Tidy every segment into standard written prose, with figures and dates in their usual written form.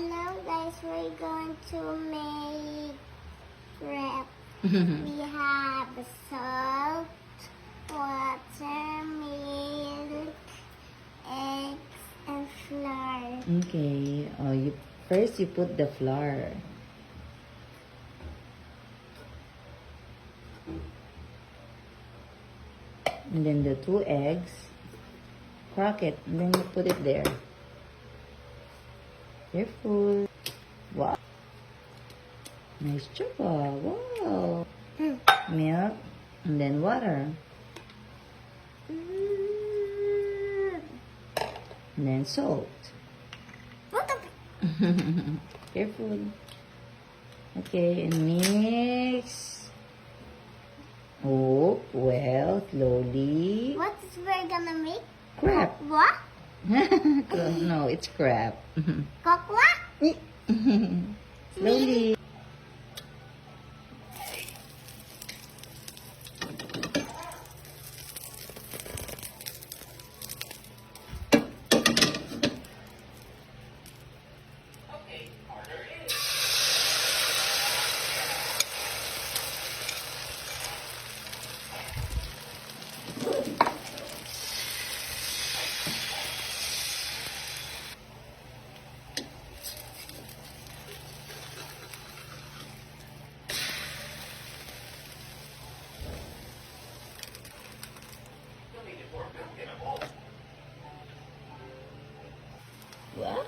Hello guys, we're going to make wrap. We have salt, water, milk, eggs, and flour. Okay. First you put the flour. And then the 2 eggs. Crack it. And then you put it there. Careful. Wow. Nice job. Wow. Milk. And then water. And then salt. What the? Careful. Okay, and mix. Oh, well, slowly. What is we're gonna make? Crab. What? No, it's crab. Kokwa? Slowly. Wow.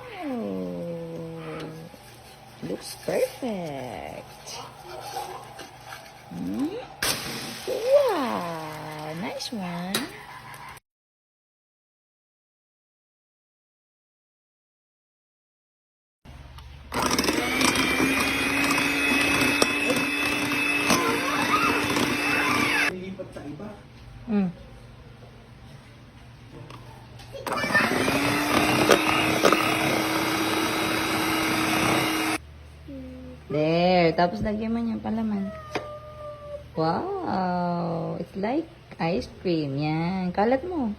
Looks perfect. Wow. Nice one. Lilipat sa iba. There. Tapos lagyan mo niya palaman. Wow. It's like ice cream. Yan. Kalat mo.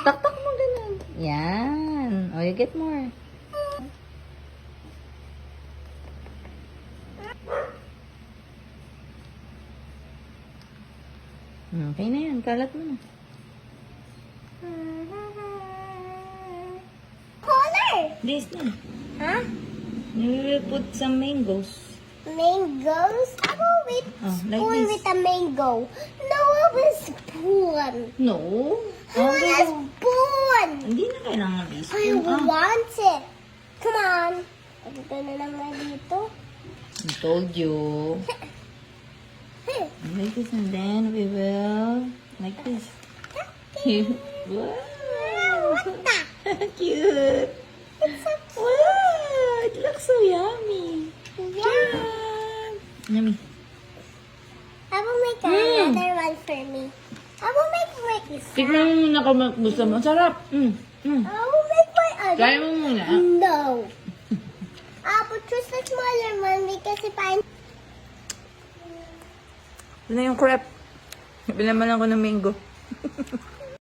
Taktak mo ganun. Yan. O, you get more. Okay na yan. Kalat mo na. Color! This na. Huh? You will put some mangoes. Mangoes? I will with Like spoon this. with a mango. No, I will spoon. No. I want a spoon. Hindi na kailangan I spoon. want it. Come on. Ito na lang nga dito. I told you. Like this, and then we will like this. Wow. What the? Cute. It's so Wow. It looks so yummy. yeah. Yummy. I will make another one for me. I will make this. Tignan mo muna kung gusto mo. Sarap. I will make my other. Kaya mo muna. No. I will choose the smaller one because if I... Ito na yung crap. Bilaman lang ko ng mango.